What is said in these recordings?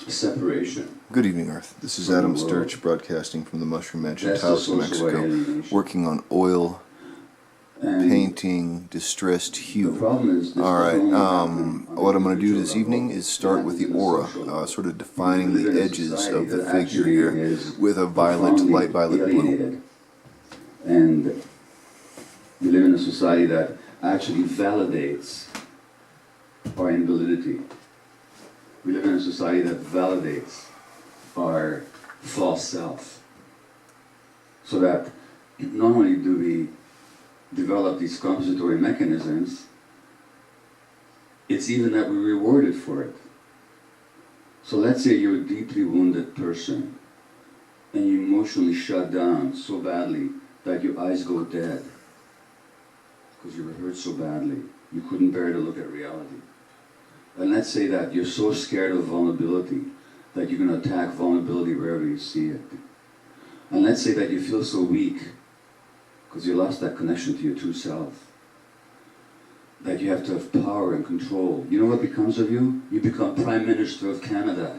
separation. Good evening, Earth. This is Adam Sturch, broadcasting from the Mushroom Mansion, That's Taos, the New social Mexico, alienation. working on oil, And painting, distressed the hue. problem is this Alright, doesn't only happen on what I'm an going to do individual this level, evening is start with the it happens aura, in a social level. sort of defining We live the in a edges society of the that figure actually here is with a violet, profoundly light violet blue. alienated. And we live in a society that actually validates our invalidity. We live in a society that validates our false self. So that not only do we develop these compensatory mechanisms, it's even that we're rewarded for it. So let's say you're a deeply wounded person and you emotionally shut down so badly that your eyes go dead because you were hurt so badly you couldn't bear to look at reality. And let's say that you're so scared of vulnerability that you're going to attack vulnerability wherever you see it. And let's say that you feel so weak because you lost that connection to your true self, that you have to have power and control. You know what becomes of you? You become Prime Minister of Canada.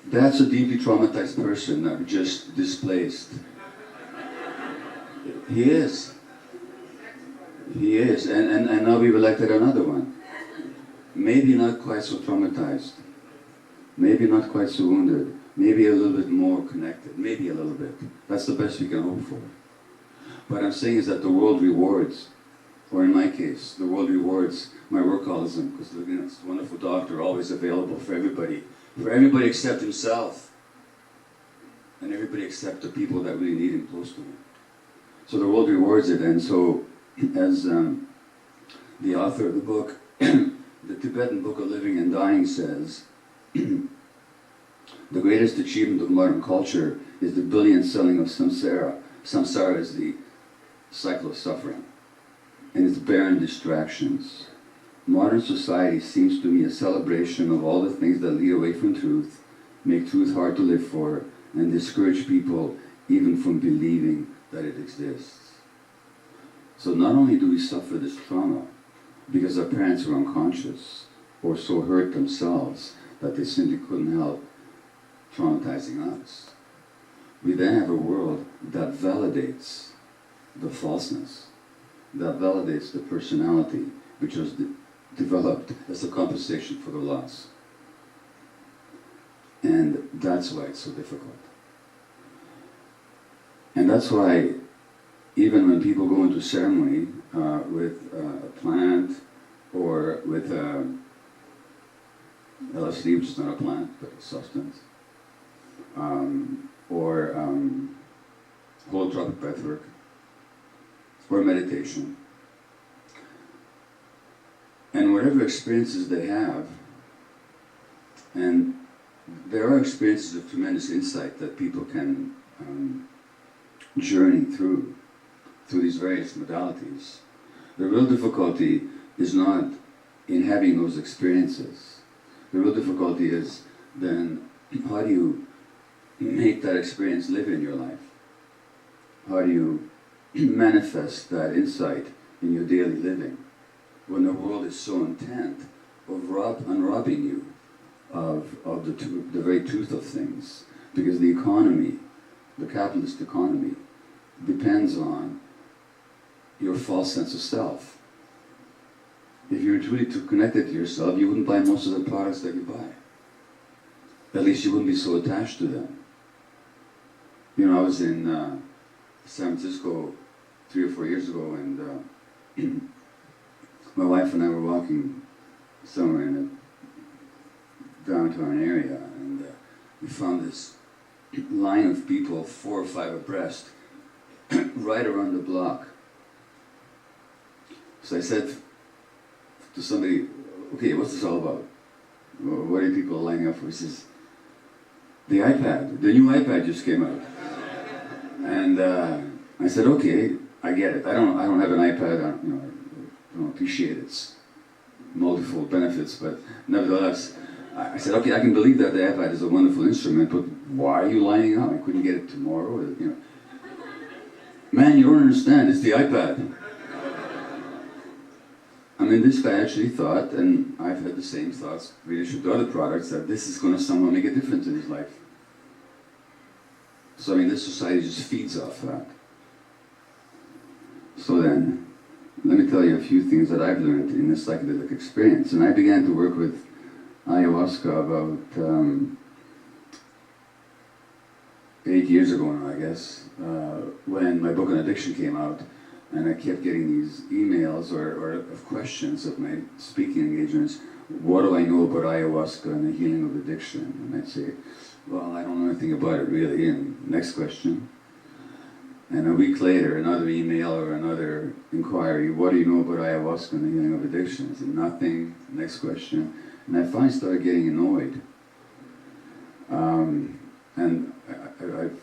That's a deeply traumatized person that was just displaced. He is. He is. And now we've elected another one. Maybe not quite so traumatized. Maybe not quite so wounded. Maybe a little bit more connected. Maybe a little bit. That's the best we can hope for. What I'm saying is that the world rewards, or in my case, the world rewards my workaholism, because it's a wonderful doctor, always available for everybody except himself, and everybody except the people that really need him close to him. So the world rewards it, and so as the author of the book, the Tibetan Book of Living and Dying says, the greatest achievement of modern culture is the billion selling of samsara. Samsara is the cycle of suffering, and its barren distractions. Modern society seems to me a celebration of all the things that lead away from truth, make truth hard to live for, and discourage people even from believing that it exists. So not only do we suffer this trauma because our parents were unconscious or so hurt themselves that they simply couldn't help traumatizing us, we then have a world that validates the falseness, that validates the personality which was developed as a compensation for the loss. And that's why it's so difficult. And that's why even when people go into ceremony with a plant or with LSD, which is not a plant, but a substance, or holotropic breathwork, or meditation, and whatever experiences they have, and there are experiences of tremendous insight that people can journey through these various modalities. The real difficulty is not in having those experiences. The real difficulty is then how do you make that experience live in your life? How do you manifest that insight in your daily living when the world is so intent of unrobbing you of the very truth of things? Because the economy, the capitalist economy, depends on your false sense of self. If you were truly too connected to yourself, you wouldn't buy most of the products that you buy. At least you wouldn't be so attached to them. You know, I was in San Francisco 3 or 4 years ago, and my wife and I were walking somewhere in a downtown area, and we found this line of people, 4 or 5 abreast, right around the block. So I said to somebody, okay, what's this all about? What are people lining up for? He says, the iPad, the new iPad just came out. And I said, okay, I get it. I don't have an iPad. I don't appreciate its multiple benefits, but nevertheless, I said, okay, I can believe that the iPad is a wonderful instrument, but why are you lining up? I couldn't get it tomorrow. Man, you don't understand. It's the iPad. mean, this guy actually thought, and I've had the same thoughts related to other products, that this is going to somehow make a difference in his life. So I mean, this society just feeds off that. So then, let me tell you a few things that I've learned in this psychedelic experience. And I began to work with ayahuasca about 8 years ago now, I guess, when my book on addiction came out, and I kept getting these emails or of questions of my speaking engagements. What do I know about ayahuasca and the healing of addiction? And I'd say, well, I don't know anything about it really. And next question. And a week later, another email or another inquiry, what do you know about ayahuasca and the healing of addiction? I said, nothing. Next question. And I finally started getting annoyed. And I've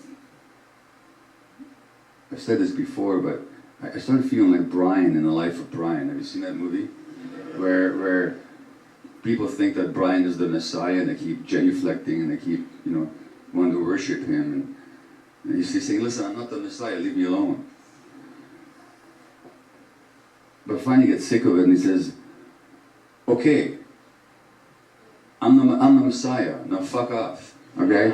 said this before, but I started feeling like Brian in The Life of Brian. Have you seen that movie? Where people think that Brian is the Messiah, and they keep genuflecting, and they keep, wanting to worship him. And he's saying, listen, I'm not the Messiah, leave me alone. But finally he gets sick of it, and he says, okay, I'm the Messiah, now fuck off, okay?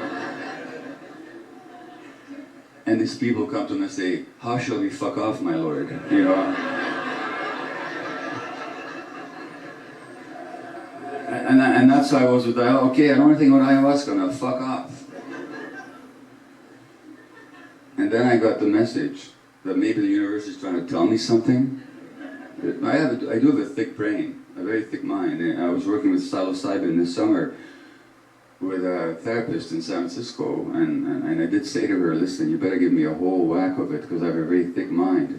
And these people come to him and say, how shall we fuck off, my Lord? And that's how I was with ayahuasca. Okay, I don't know anything about ayahuasca, now fuck off. And then I got the message that maybe the universe is trying to tell me something. I do have a thick brain, a very thick mind. And I was working with psilocybin this summer with a therapist in San Francisco, and I did say to her, listen, you better give me a whole whack of it, because I have a very thick mind,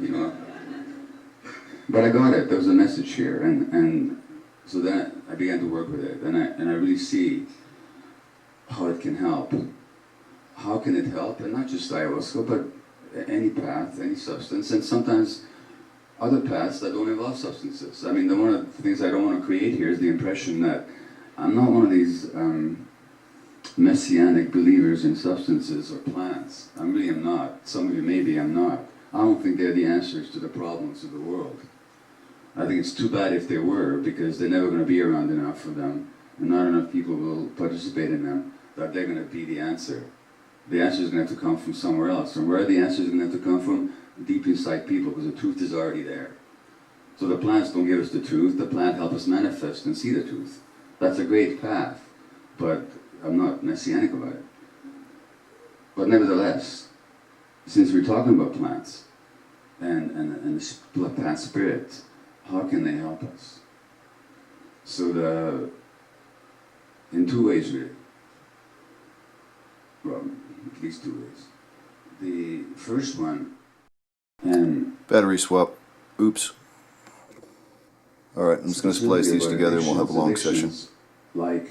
But I got it, there was a message here, and so then I began to work with it, and I really see how it can help. How can it help? And not just ayahuasca, but any path, any substance, and sometimes other paths that don't involve substances. I mean, one of the things I don't want to create here is the impression that I'm not one of these messianic believers in substances or plants. I really am not. Some of you maybe, I'm not. I don't think they're the answers to the problems of the world. I think it's too bad if they were, because they're never going to be around enough of them, and not enough people will participate in them, that they're going to be the answer. The answer is going to have to come from somewhere else. And where the answer is going to have to come from? Deep inside people, because the truth is already there. So the plants don't give us the truth, the plant helps us manifest and see the truth. That's a great path, but I'm not messianic about it. But nevertheless, since we're talking about plants and the plant spirit, how can they help us? So in two ways really. Well, at least two ways. The first one, battery swap. Oops. Alright, I'm just going to splice these together and we'll have a long session. Like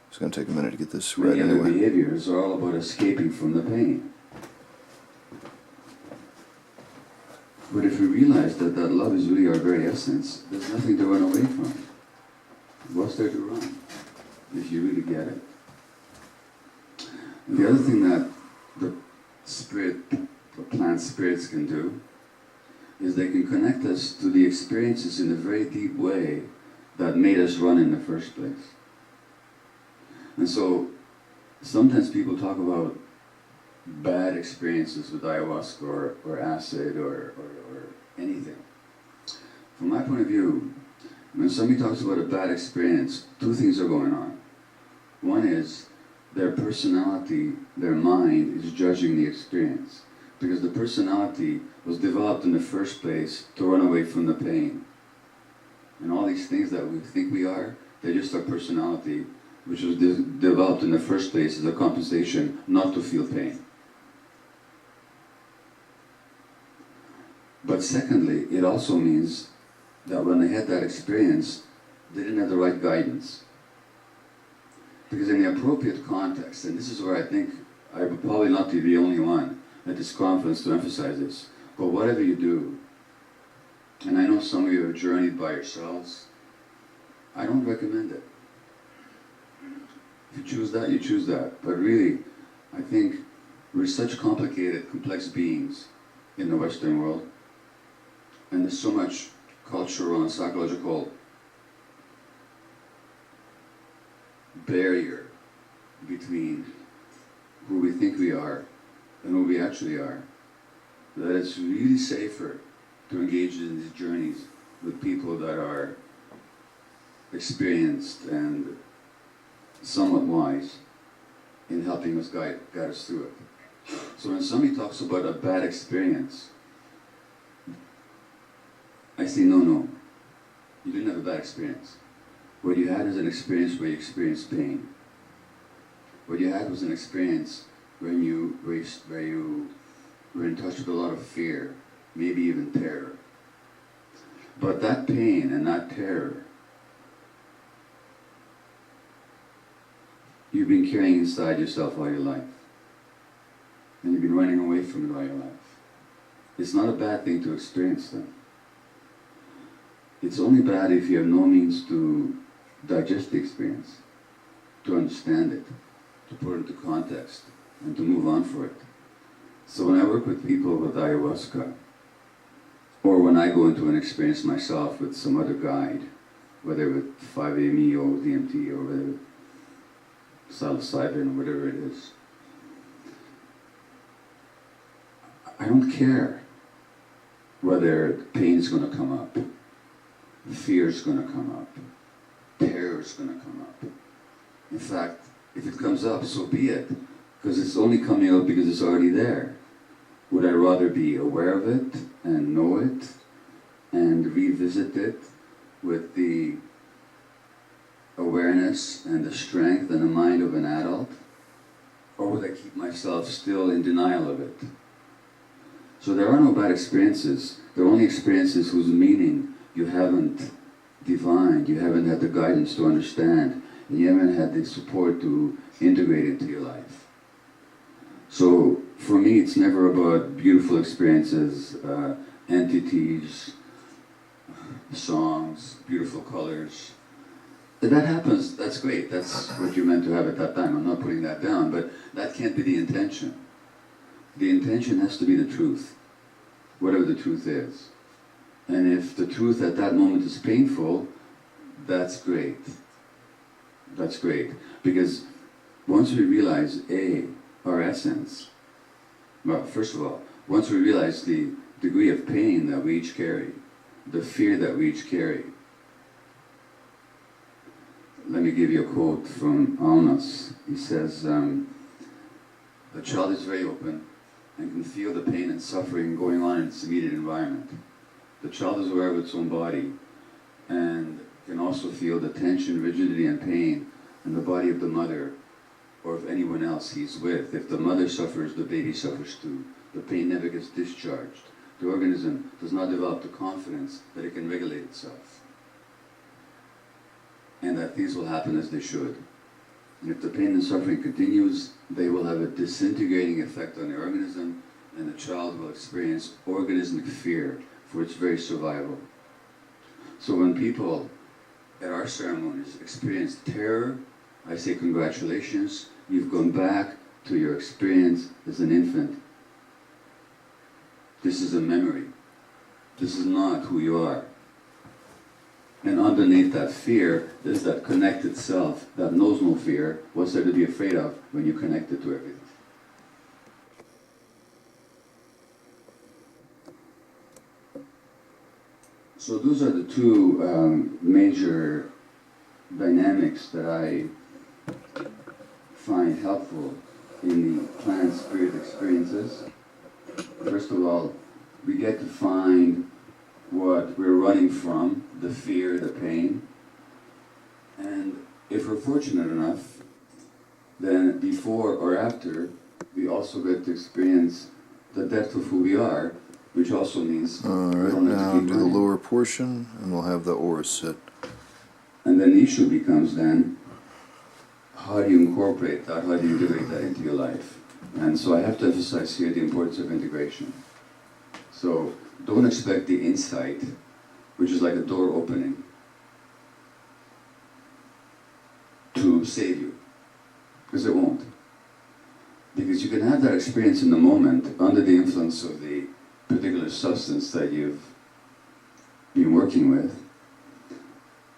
it's going to take a minute to get this many right other anyway. behaviors are all about escaping from the pain. But if we realize that love is really our very essence, there's nothing to run away from. What's there to run, if you really get it? And the other thing that the plant spirits can do is they can connect us to the experiences in a very deep way that made us run in the first place. And so sometimes people talk about bad experiences with ayahuasca or acid or anything. From my point of view, when somebody talks about a bad experience, two things are going on. One is their personality, their mind is judging the experience, because the personality was developed in the first place to run away from the pain. And all these things that we think we are, they're just our personality, which was developed in the first place as a compensation not to feel pain. But secondly, it also means that when they had that experience, they didn't have the right guidance. Because in the appropriate context, and this is where I think I would probably not be the only one at this conference to emphasize this, but whatever you do, and I know some of you have journeyed by yourselves, I don't recommend it. If you choose that, you choose that. But really, I think we're such complicated, complex beings in the Western world, and there's so much cultural and psychological barrier between who we think we are and who we actually are, that it's really safer to engage in these journeys with people that are experienced and somewhat wise in helping us guide us through it. So when somebody talks about a bad experience, I say, no, you didn't have a bad experience. What you had is an experience where you experienced pain. What you had was an experience where you were in touch with a lot of fear, maybe even terror. But that pain and that terror, you've been carrying inside yourself all your life. And you've been running away from it all your life. It's not a bad thing to experience them. It's only bad if you have no means to digest the experience, to understand it, to put it into context, and to move on for it. So when I work with people with ayahuasca, or when I go into an experience myself with some other guide, whether with 5-AME or DMT or whether with psilocybin or whatever it is, I don't care whether pain is going to come up, fear is going to come up, terror is going to come up. In fact, if it comes up, so be it, because it's only coming out because it's already there. Would I rather be aware of it and know it and revisit it with the awareness and the strength and the mind of an adult? Or would I keep myself still in denial of it? So there are no bad experiences. There are only experiences whose meaning you haven't divined, you haven't had the guidance to understand, and you haven't had the support to integrate into your life. So for me, it's never about beautiful experiences, entities, songs, beautiful colors. If that happens, that's great. That's what you're meant to have at that time. I'm not putting that down, but that can't be the intention. The intention has to be the truth, whatever the truth is. And if the truth at that moment is painful, that's great. That's great. Because once we realize, our essence, well, first of all, once we realize the degree of pain that we each carry, the fear that we each carry. Let me give you a quote from Almas. He says, the child is very open and can feel the pain and suffering going on in its immediate environment. The child is aware of its own body and can also feel the tension, rigidity, and pain in the body of the mother or of anyone else he's with. If the mother suffers, the baby suffers too. The pain never gets discharged. The organism does not develop the confidence that it can regulate itself, and that things will happen as they should. And if the pain and suffering continues, they will have a disintegrating effect on the organism, and the child will experience organismic fear for its very survival. So when people at our ceremonies experience terror, I say congratulations, you've gone back to your experience as an infant. This is a memory. This is not who you are. And underneath that fear is that connected self that knows no fear. What's there to be afraid of when you're connected to everything? So those are the two major dynamics that I find helpful in the plant-spirit experiences. First of all, we get to find what we're running from, the fear, the pain. And if we're fortunate enough, then before or after, we also get to experience the depth of who we are, which also means... Alright, now do the lower portion, and we'll have the aura sit. And then the issue becomes then, how do you incorporate that, how do you integrate that into your life? And so I have to emphasize here the importance of integration. So don't expect the insight, which is like a door opening, to save you, because it won't. Because you can have that experience in the moment under the influence of the particular substance that you've been working with.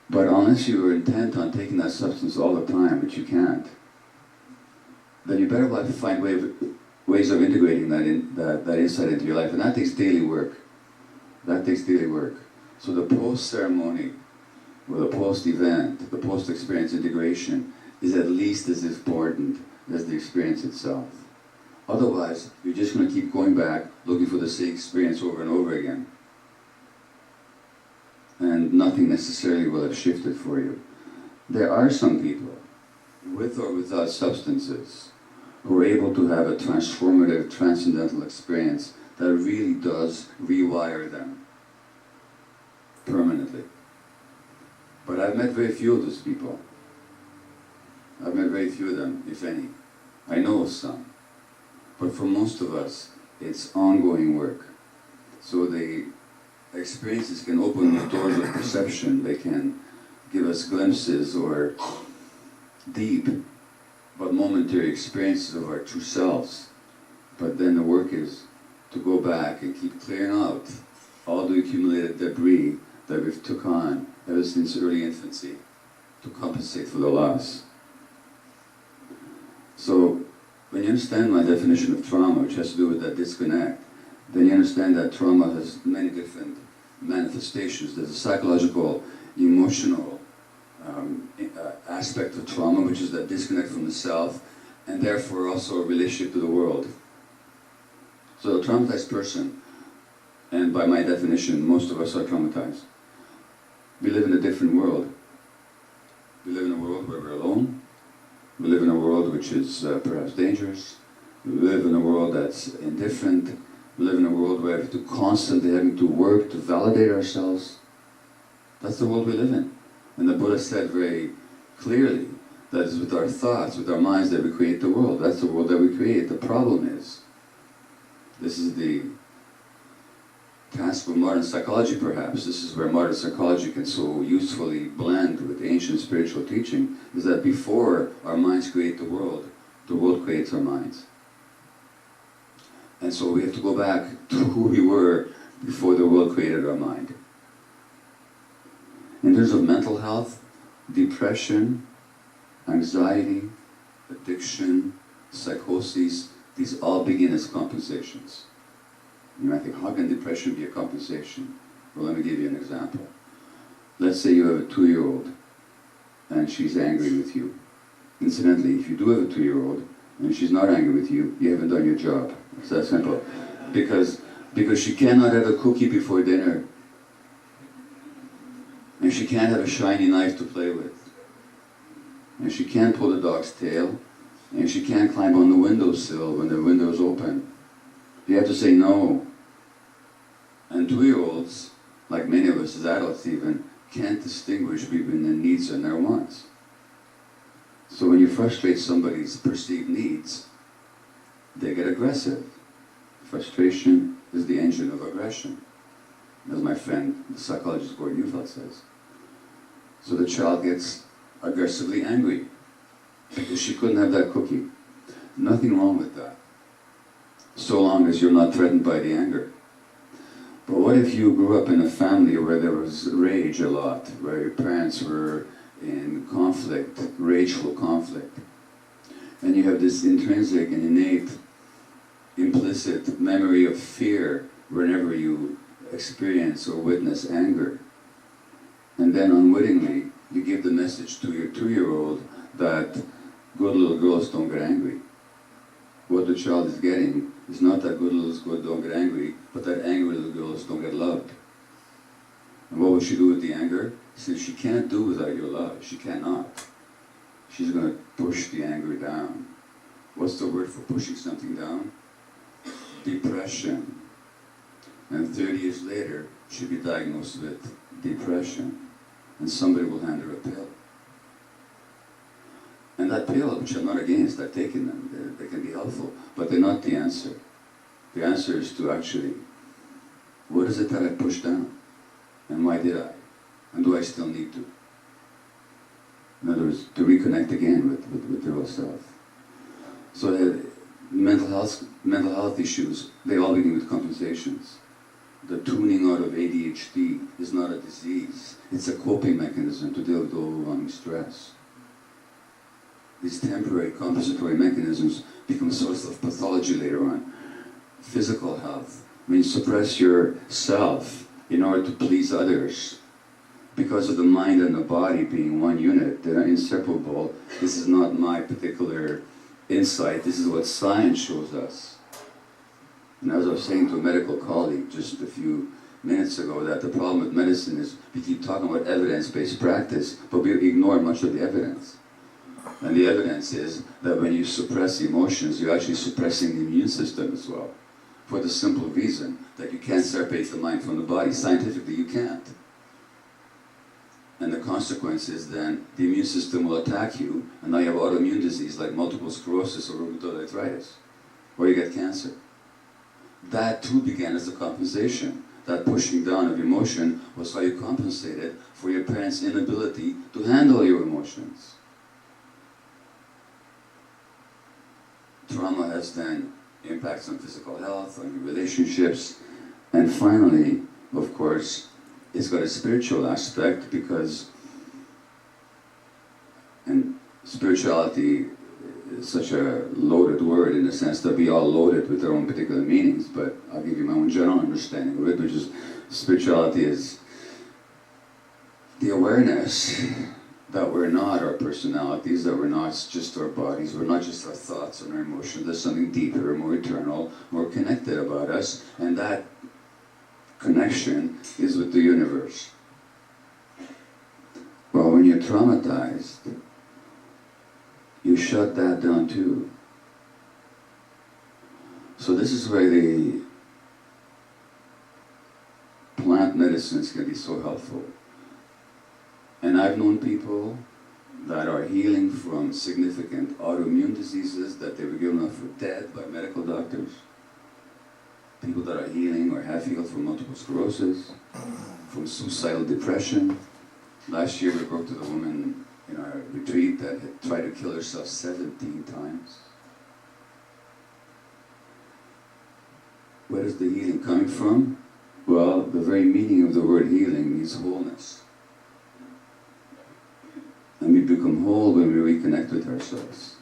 But unless you are intent on taking that substance all the time, which you can't, then you better find ways of integrating that insight into your life. And that takes daily work. That takes daily work. So the post-ceremony, or the post-event, the post-experience integration is at least as important as the experience itself. Otherwise, you're just going to keep going back, looking for the same experience over and over again. And nothing necessarily will have shifted for you. There are some people, with or without substances, who are able to have a transformative, transcendental experience that really does rewire them permanently. But I've met very few of those people. I've met very few of them, if any. I know of some. But for most of us, it's ongoing work. So the experiences can open the doors of perception. They can give us glimpses or deep but momentary experiences of our true selves. But then the work is to go back and keep clearing out all the accumulated debris that we've took on ever since early infancy to compensate for the loss. So when you understand my definition of trauma, which has to do with that disconnect, then you understand that trauma has many different manifestations. There's a psychological, emotional aspect of trauma, which is that disconnect from the self, and therefore also a relationship to the world. So a traumatized person, and by my definition, most of us are traumatized. We live in a different world. We live in a world where we're alone. We live in a world which is perhaps dangerous. We live in a world that's indifferent. We live in a world where we have to constantly having to work to validate ourselves. That's the world we live in. And the Buddha said very clearly that it's with our thoughts, with our minds that we create the world. That's the world that we create. The problem is, this is the task of modern psychology perhaps, this is where modern psychology can so usefully blend with ancient spiritual teaching, is that before our minds create the world creates our minds. And so we have to go back to who we were before the world created our mind. In terms of mental health, depression, anxiety, addiction, psychosis, these all begin as compensations. You might think, how can depression be a compensation? Well, let me give you an example. Let's say you have a 2-year-old and she's angry with you. Incidentally, if you do have a 2-year-old and she's not angry with you, you haven't done your job. It's that simple. Because she cannot have a cookie before dinner. And she can't have a shiny knife to play with. And she can't pull the dog's tail. And she can't climb on the windowsill when the window is open. You have to say no. And 2-year-olds, like many of us as adults even, can't distinguish between their needs and their wants. So when you frustrate somebody's perceived needs, they get aggressive. Frustration is the engine of aggression, as my friend, the psychologist Gordon Neufeld says. So the child gets aggressively angry because she couldn't have that cookie. Nothing wrong with that, so long as you're not threatened by the anger. But what if you grew up in a family where there was rage a lot, where your parents were in conflict, rageful conflict, and you have this intrinsic and innate, implicit memory of fear whenever you experience or witness anger. And then unwittingly, you give the message to your 2-year-old that good little girls don't get angry. What the child is getting is not that good little girls don't get angry, but that angry little girls don't get loved. And what will she do with the anger? Since she can't do without your love, she cannot. She's going to push the anger down. What's the word for pushing something down? Depression. And 30 years later, she'll be diagnosed with depression. And somebody will hand her a pill. And that pill, which I'm not against, I've taken them, they can be helpful, but they're not the answer. The answer is to actually, what is it that I pushed down? And why did I? And do I still need to? In other words, to reconnect again with the real self. So mental health issues, they all begin with compensations. the tuning out of ADHD is not a disease. It's a coping mechanism to deal with overwhelming stress. These temporary compensatory mechanisms become a source of pathology later on. Physical health. When you suppress yourself in order to please others, because of the mind and the body being one unit, they're inseparable. This is not my particular insight. This is what science shows us. And as I was saying to a medical colleague just a few minutes ago, that the problem with medicine is we keep talking about evidence-based practice, but we ignore much of the evidence. And the evidence is that when you suppress emotions, you're actually suppressing the immune system as well. For the simple reason that you can't separate the mind from the body. Scientifically, you can't. And the consequence is then the immune system will attack you, and now you have autoimmune disease like multiple sclerosis or rheumatoid arthritis, or you get cancer. That too began as a compensation. That pushing down of emotion was how you compensated for your parents' inability to handle your emotions. Trauma has then impacts on physical health, on your relationships, and finally, of course, it's got a spiritual aspect because, and spirituality is such a loaded word in the sense that we all load it with their own particular meanings, but I'll give you my own general understanding of it, which is spirituality is the awareness that we're not our personalities, that we're not just our bodies, we're not just our thoughts and our emotions, there's something deeper, more eternal, more connected about us, and that connection is with the universe. Well, when you're traumatized, you shut that down too. So this is where the plant medicines can be so helpful. And I've known people that are healing from significant autoimmune diseases that they were given up for dead by medical doctors. People that are healing or have healed from multiple sclerosis, from suicidal depression. Last year we worked with a woman in our retreat that had tried to kill herself 17 times. Where is the healing coming from? Well, the very meaning of the word healing means wholeness. And we become whole when we reconnect with ourselves.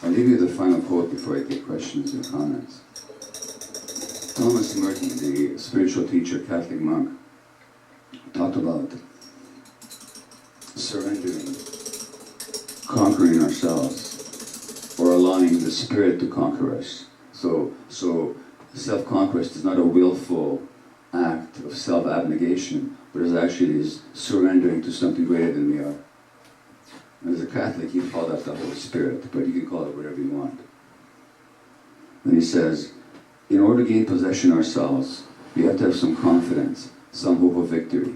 I'll give you the final quote before I take questions or comments. Thomas Merton, the spiritual teacher, Catholic monk, talked about surrendering, conquering ourselves, or allowing the Spirit to conquer us. So self-conquest is not a willful act of self-abnegation, but it actually is surrendering to something greater than we are. As a Catholic, you call that the Holy Spirit, but you can call it whatever you want. And he says, in order to gain possession ourselves, we have to have some confidence, some hope of victory.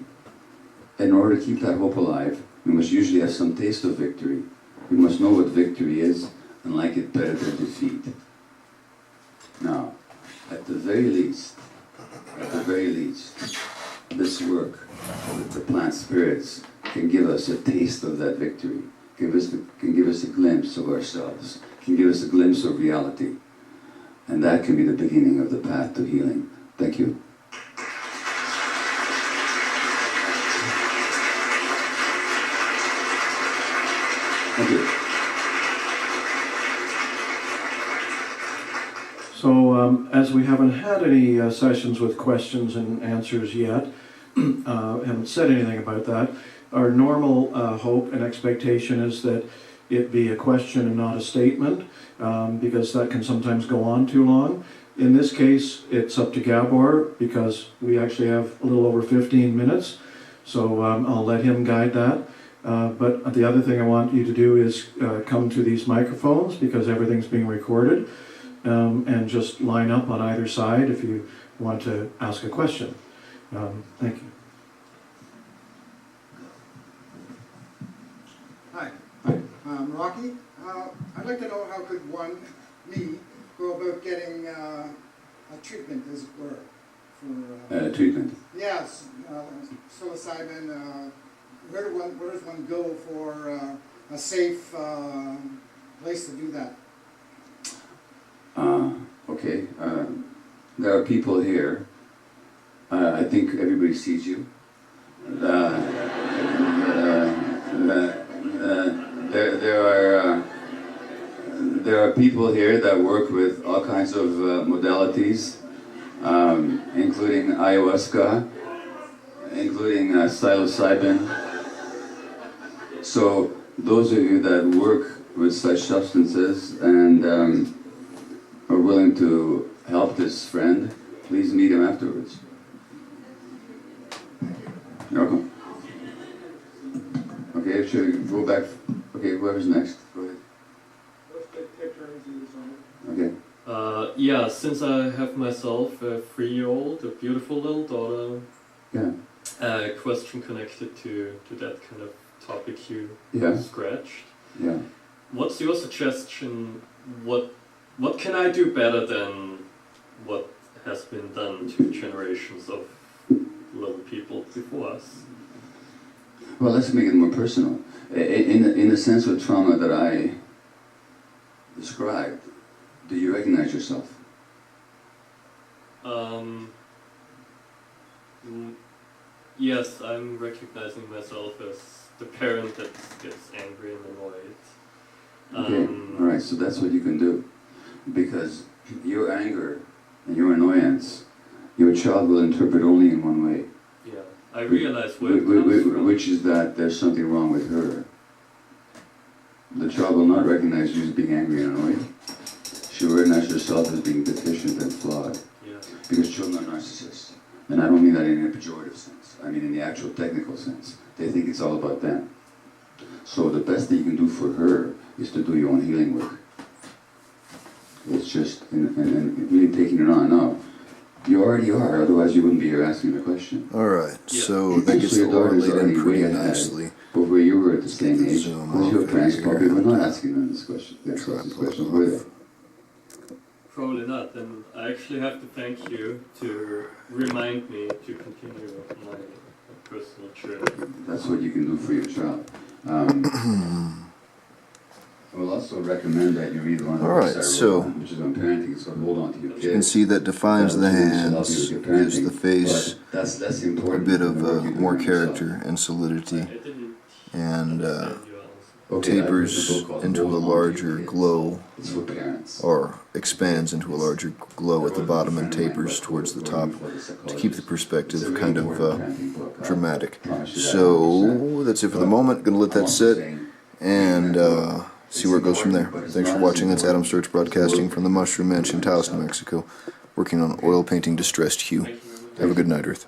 In order to keep that hope alive, we must usually have some taste of victory. We must know what victory is and like it better than defeat. Now, at the very least, this work with the plant spirits can give us a taste of that victory, can give us a glimpse of ourselves, can give us a glimpse of reality. And that can be the beginning of the path to healing. Thank you. Thank you. So, as we haven't had any sessions with questions and answers yet, haven't said anything about that, our normal hope and expectation is that it be a question and not a statement, because that can sometimes go on too long. In this case, it's up to Gabor, because we actually have a little over 15 minutes, so I'll let him guide that. But the other thing I want you to do is come to these microphones, because everything's being recorded, and just line up on either side if you want to ask a question. Thank you. Hi, Rocky. I'd like to know how could me, go about getting a treatment, as it were, for... treatment? Yes, psilocybin. Where does one go for a safe place to do that? Okay. There are people here I think everybody sees you. There are people here that work with all kinds of modalities, including ayahuasca, including psilocybin. So those of you that work with such substances and are willing to help this friend, please meet him afterwards. You're welcome. Okay, should we go back? Okay, whoever's next, go ahead. Okay. Yeah, since I have myself a 3-year-old, a beautiful little daughter, Yeah. a question connected to that kind of topic you Yeah. scratched. Yeah. What's your suggestion? What can I do better than what has been done to generations of little people before us? Well, let's make it more personal. In the sense of trauma that I described, do you recognize yourself? Yes, I'm recognizing myself as the parent that gets angry and annoyed. Okay, all right, so that's what you can do. Because your anger and your annoyance, your child will interpret only in one way. Yeah, I realize where it comes from. Which is that there's something wrong with her. The child will not recognize you as being angry and annoyed. She will recognize herself as being deficient and flawed. Yeah. Because children are narcissists. And I don't mean that in a pejorative sense. I mean in the actual technical sense. They think it's all about them. So the best thing you can do for her is to do your own healing work. It's just, and really taking it on. No, you already are, otherwise you wouldn't be here asking the question. Alright, Yeah. so that gets So your daughter's laid in already pretty way ahead. nicely. But where you were at the same Take the age, zoom because your off parents here. probably were not asking them this question. These questions, were they? Probably not, and I actually have to thank you to remind me to continue my personal journey. That's what you can do for your child. I will also recommend that you read one of the books I wrote, so which is on parenting. It's called Hold On to Your Kids. you can see that defines the hands, gives the face that's a important. bit of What you do more for yourself. character and solidity, I didn't and understand your answer. Okay, I wrote tapers a book called into a Hold On to Your larger Kids. glow, It's for parents. or expands into a larger glow at the bottom and tapers towards the top to keep the perspective kind of dramatic. So that's it for the moment. Gonna let that sit and see where it goes from there. Thanks for watching. That's Adam Sturch broadcasting from the Mushroom Mansion, Taos, New Mexico, working on oil painting Distressed Hue. Thank you very much. Have a good night, Earth.